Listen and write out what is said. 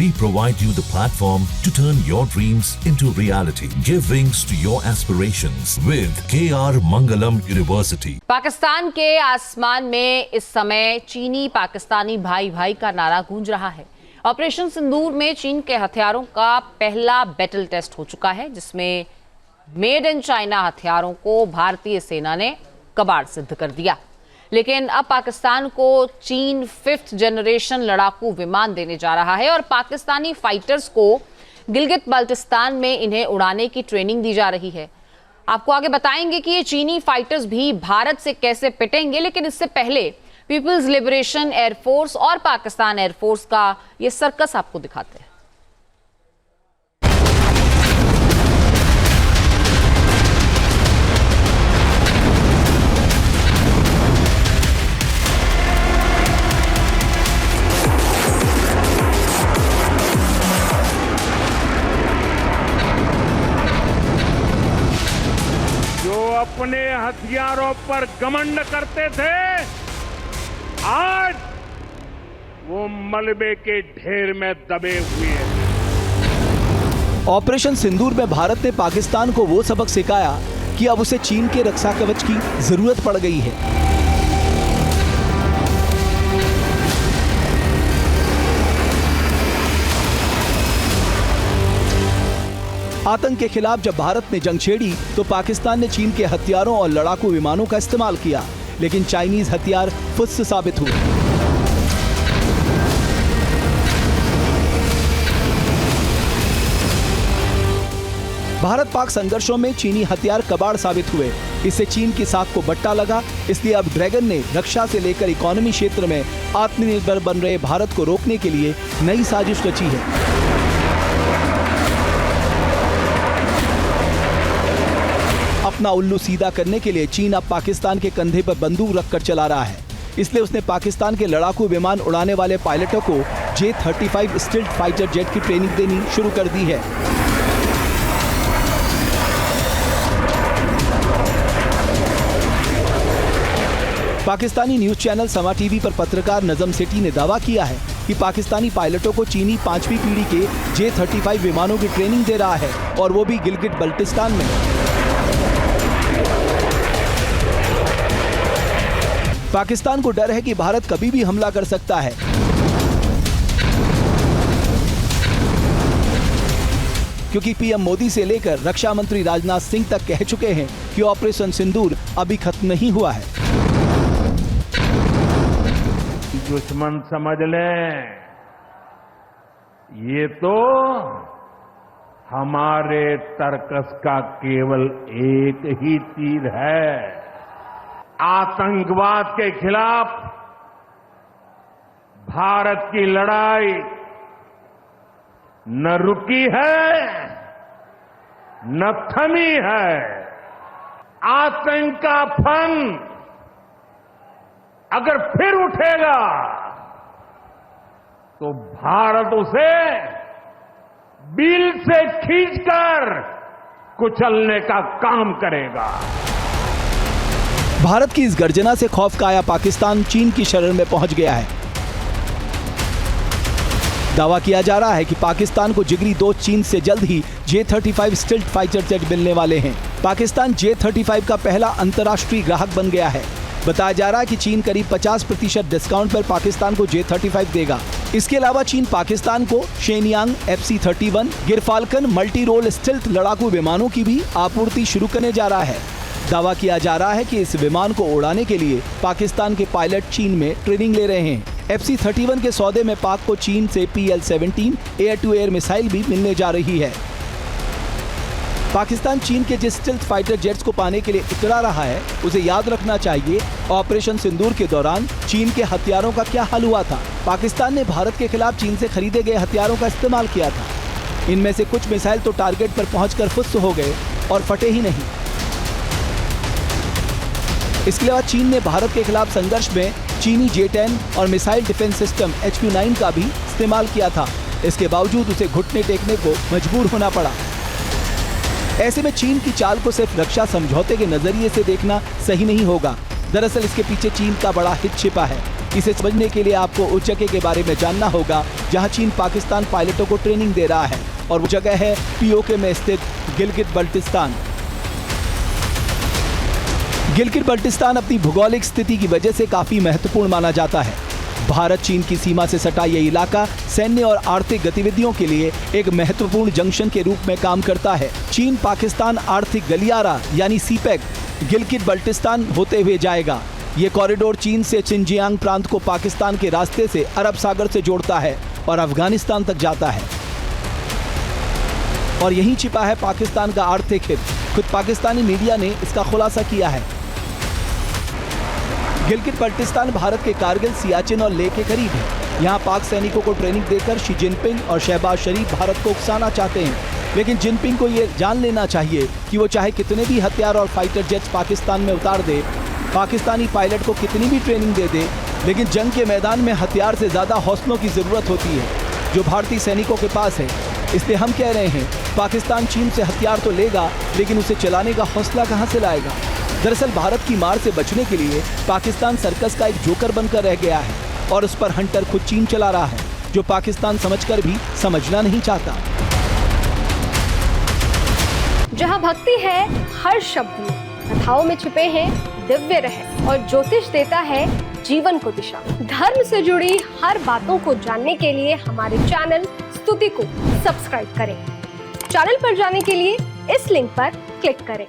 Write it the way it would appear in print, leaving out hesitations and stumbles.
We provide you the platform to turn your dreams into reality. Give wings to your aspirations with KR Mangalam University. Pakistan के आसमान में इस समय चीनी पाकिस्तानी भाई भाई का नारा गूंज रहा है। ऑपरेशन सिंदूर में चीन के हथियारों का पहला बैटल टेस्ट हो चुका है, जिसमें मेड इन चाइना हथियारों को भारतीय सेना ने कबाड़ सिद्ध कर दिया। लेकिन अब पाकिस्तान को चीन 5th जनरेशन लड़ाकू विमान देने जा रहा है और पाकिस्तानी फाइटर्स को गिलगित बाल्टिस्तान में इन्हें उड़ाने की ट्रेनिंग दी जा रही है। आपको आगे बताएंगे कि ये चीनी फाइटर्स भी भारत से कैसे पिटेंगे, लेकिन इससे पहले पीपल्स लिबरेशन एयरफोर्स और पाकिस्तान एयरफोर्स का ये सर्कस आपको दिखाते हैं। अपने हथियारों पर घमंड करते थे, आज वो मलबे के ढेर में दबे हुए हैं। ऑपरेशन सिंदूर में भारत ने पाकिस्तान को वो सबक सिखाया कि अब उसे चीन के रक्षा कवच की जरूरत पड़ गई है। आतंक के खिलाफ जब भारत ने जंग छेड़ी तो पाकिस्तान ने चीन के हथियारों और लड़ाकू विमानों का इस्तेमाल किया, लेकिन चाइनीज हथियार फुस साबित हुए। भारत पाक संघर्षों में चीनी हथियार कबाड़ साबित हुए। इससे चीन की साख को बट्टा लगा। इसलिए अब ड्रैगन ने रक्षा से लेकर इकोनॉमी क्षेत्र में आत्मनिर्भर बन रहे भारत को रोकने के लिए नई साजिश रची है। अपना उल्लू सीधा करने के लिए चीन अब पाकिस्तान के कंधे पर बंदूक रखकर चला रहा है। इसलिए उसने पाकिस्तान के लड़ाकू विमान उड़ाने वाले पायलटों को J-35 स्टिल्थ फाइटर जेट की ट्रेनिंग देनी शुरू कर दी है। पाकिस्तानी न्यूज चैनल समा टीवी पर पत्रकार नजम सेठी ने दावा किया है कि पाकिस्तानी पायलटों को चीनी 5वीं पीढ़ी के J-35 विमानों की ट्रेनिंग दे रहा है, और वो भी गिलगित बाल्टिस्तान में। पाकिस्तान को डर है कि भारत कभी भी हमला कर सकता है। क्योंकि पीएम मोदी से लेकर रक्षा मंत्री राजनाथ सिंह तक कह चुके हैं कि ऑपरेशन सिंदूर अभी खत्म नहीं हुआ है। दुश्मन समझ लें, ये तो हमारे तर्कस का केवल एक ही तीर है। आतंकवाद के खिलाफ भारत की लड़ाई न रुकी है न थमी है। आतंक का फन अगर फिर उठेगा तो भारत उसे बिल से खींचकर कुचलने का काम करेगा। भारत की इस गर्जना से खौफ का आया पाकिस्तान चीन की शरण में पहुंच गया है। दावा किया जा रहा है कि पाकिस्तान को जिगरी दोस्त चीन से जल्द ही J-35 स्टिल्थ फाइटर जेट मिलने वाले हैं। पाकिस्तान J-35 का पहला अंतर्राष्ट्रीय ग्राहक बन गया है। बताया जा रहा है कि चीन करीब 50% डिस्काउंट पर पाकिस्तान को J-35 देगा। इसके अलावा चीन पाकिस्तान को Shenyang FC-31 gyrfalcon multi role stealth लड़ाकू विमानों की भी आपूर्ति शुरू करने जा रहा है। दावा किया जा रहा है कि इस विमान को उड़ाने के लिए पाकिस्तान के पायलट चीन में ट्रेनिंग ले रहे हैं। FC-31 के सौदे में पाक को चीन से PL-17 air to air missile भी मिलने जा रही है। पाकिस्तान चीन के जिस स्टिल्थ फाइटर जेट्स को पाने के लिए उतरा रहा है, उसे याद रखना चाहिए ऑपरेशन सिंदूर के दौरान चीन के हथियारों का क्या हाल हुआ था। पाकिस्तान ने भारत के खिलाफ चीन से खरीदे गए हथियारों का इस्तेमाल किया था। इनमें से कुछ मिसाइल तो टारगेट पर पहुंचकर फुस हो गए और फटे ही नहीं। इसके अलावा चीन ने भारत के खिलाफ संघर्ष में चीनी J-10 और मिसाइल डिफेंस सिस्टम HQ-9 का भी इस्तेमाल किया था। इसके बावजूद उसे घुटने टेकने को मजबूर होना पड़ा। ऐसे में चीन की चाल को सिर्फ रक्षा समझौते के नजरिए से देखना सही नहीं होगा। दरअसल इसके पीछे चीन का बड़ा हित छिपा है। इसे समझने के लिए आपको उस जगह के बारे में जानना होगा जहां चीन पाकिस्तान पायलटों को ट्रेनिंग दे रहा है, और वो जगह है पीओके में स्थित गिलगित बल्टिस्तान। गिलगित बल्टिस्तान अपनी भौगोलिक स्थिति की वजह से काफी महत्वपूर्ण माना जाता है। भारत चीन की सीमा से सटा ये इलाका सैन्य और आर्थिक गतिविधियों के लिए एक महत्वपूर्ण जंक्शन के रूप में काम करता है। चीन पाकिस्तान आर्थिक गलियारा यानी सीपेक गिलगित बल्टिस्तान होते हुए जाएगा। ये कॉरिडोर चीन से चिनजियांग प्रांत को पाकिस्तान के रास्ते से अरब सागर से जोड़ता है और अफगानिस्तान तक जाता है, और यहीं छिपा है पाकिस्तान का आर्थिक हित। खुद पाकिस्तानी मीडिया ने इसका खुलासा किया है। गिलगित बल्टिस्तान भारत के कारगिल, सियाचिन और लेह के करीब है। यहाँ पाक सैनिकों को ट्रेनिंग देकर शी जिनपिंग और शहबाज शरीफ भारत को उकसाना चाहते हैं, लेकिन जिनपिंग को ये जान लेना चाहिए कि वो चाहे कितने भी हथियार और फाइटर जेट्स पाकिस्तान में उतार दे, पाकिस्तानी पायलट को कितनी भी ट्रेनिंग दे दे, लेकिन जंग के मैदान में हथियार से ज़्यादा हौसलों की ज़रूरत होती है जो भारतीय सैनिकों के पास है। इसलिए हम कह रहे हैं, पाकिस्तान चीन से हथियार तो लेगा, लेकिन उसे चलाने का हौसला कहाँ से लाएगा। दरअसल भारत की मार से बचने के लिए पाकिस्तान सर्कस का एक जोकर बनकर रह गया है, और उस पर हंटर खुद चीन चला रहा है, जो पाकिस्तान समझकर भी समझना नहीं चाहता। जहाँ भक्ति है हर शब्द में, कथाओं में छिपे हैं दिव्य रहस्य, और ज्योतिष देता है जीवन को दिशा। धर्म से जुड़ी हर बातों को जानने के लिए हमारे चैनल स्तुति को सब्सक्राइब करें। चैनल पर जाने के लिए इस लिंक पर क्लिक करें।